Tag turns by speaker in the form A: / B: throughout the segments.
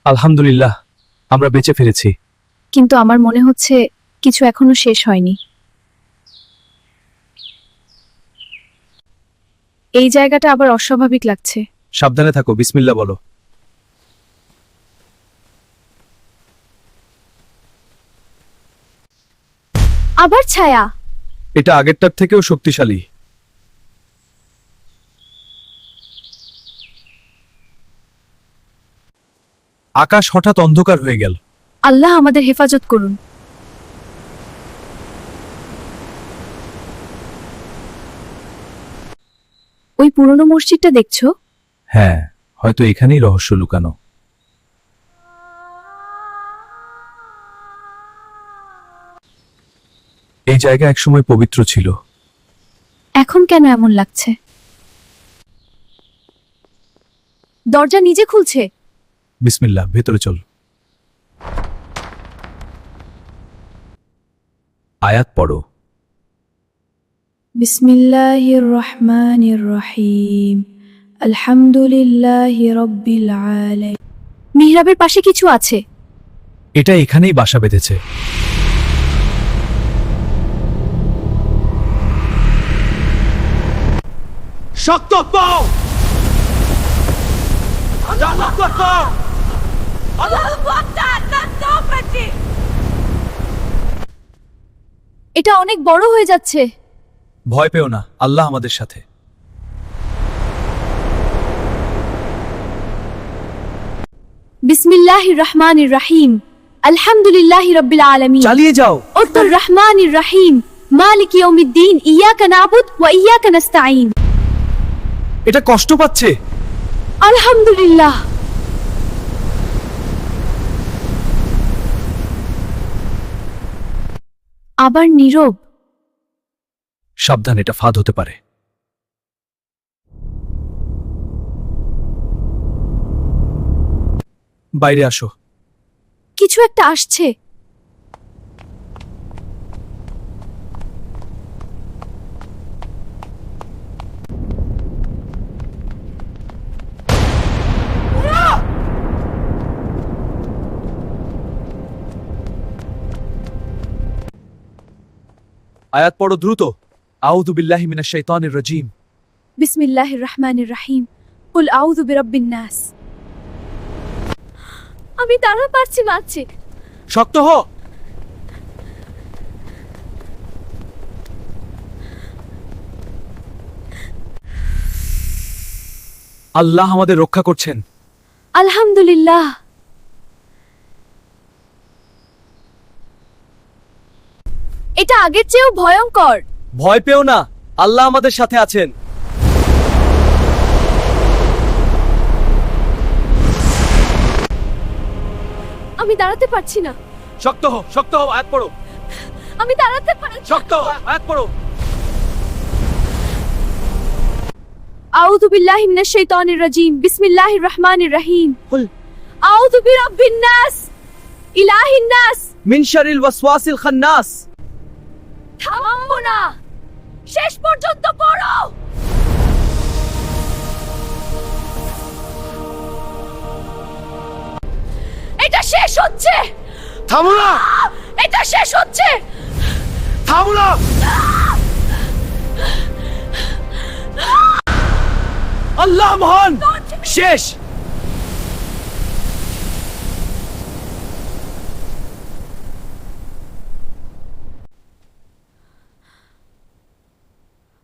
A: আলহামদুলিল্লাহ, আমরা বেঁচে ফিরেছি।
B: কিন্তু আমার মনে হচ্ছে কিছু এখনো শেষ হয়নি। এই জায়গাটা আবার অস্বাভাবিক লাগছে।
A: সাবধানে থাকো, বিসমিল্লাহ বলো।
B: আবার ছায়া।
A: এটা আগেরটার থেকেও শক্তিশালী। আকাশ হঠাৎ অন্ধকার হয়ে গেল।
B: আল্লাহ আমাদের হেফাজত করুন। ওই পুরনো মসজিদটা দেখছো?
A: হ্যাঁ, হয়তো এখানেই রহস্য লুকানো। এই জায়গা একসময় পবিত্র ছিল।
B: এখন কেন এমন লাগছে? দরজা নিজে খুলছে।
A: বিসমিল্লাহ, ভেতরে চল। আয়াত পড়ো।
B: বিসমিল্লাহির রহমানির রহিম। আলহামদুলিল্লাহি রাব্বিল আলামিন। মিহরাবের পাশে কিছু আছে।
A: এটা এখানেই বাসা বেঁধেছে। শক্ত পাও।
B: এটা অনেক বড় হয়ে যাচ্ছে।
A: ভয় পেও না, আল্লাহ আমাদের সাথে।
B: বিসমিল্লাহির রহমানির রহিম। আলহামদুলিল্লাহি রাব্বিল আলামিন।
A: চালিয়ে যাও।
B: উত্তর রহমানির রহিম। মালিক ইয়াউমিদ্দিন। ইয়াকা নাবুদ ওয়া ইয়াকা নাস্তাঈন।
A: এটা কষ্ট পাচ্ছে।
B: আলহামদুলিল্লাহ। আবার নীরব।
A: সাবধান, এটা ফাঁদ হতে পারে। বাইরে আসো।
B: কিছু একটা আসছে।
A: আয়াত পড়ো দ্রুত। আউযু বিল্লাহি মিনাশ শাইতানির রাজীম।
B: বিসমিল্লাহির রহমানির রহিম। কুল আউযু বিরাব্বিন নাস। আমি তারা পারছি মারছি।
A: শক্ত হও। আল্লাহ আমাদের রক্ষা করছেন।
B: আলহামদুলিল্লাহ। এটা আগের চেয়েও ভয়ঙ্কর।
A: ভয় পেও না, আল্লাহ আমাদের সাথে আছেন।
B: আমি দাঁড়াতে পারছি না।
A: শক্ত হও, শক্ত হও। আয়াত পড়ো।
B: আমি দাঁড়াতে পারছি না।
A: শক্ত হও, আয়াত পড়ো।
B: আউযু বিল্লাহি মিনাশ শাইতানির রাজীম। বিসমিল্লাহির রহমানির রহিম।
A: কুল
B: আউযু বিরাব্বিন নাস। ইলাহিন নাস।
A: মিন শারিল ওয়াসওয়াসিল খান্নাস।
B: থামবো না, শেষ পর্যন্ত পড়ো। এটা শেষ হচ্ছে।
A: থামো না,
B: এটা শেষ হচ্ছে।
A: থামো না। আল্লাহ মহান। শেষ।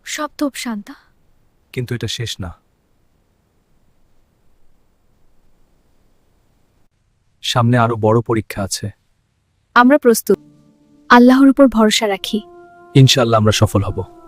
B: সব তোপ শান্তা।
A: কিন্তু এটা শেষ না। সামনে আরো বড় পরীক্ষা আছে।
B: আমরা প্রস্তুত। আল্লাহর উপর ভরসা রাখি।
A: ইনশাআল্লাহ আমরা সফল হব।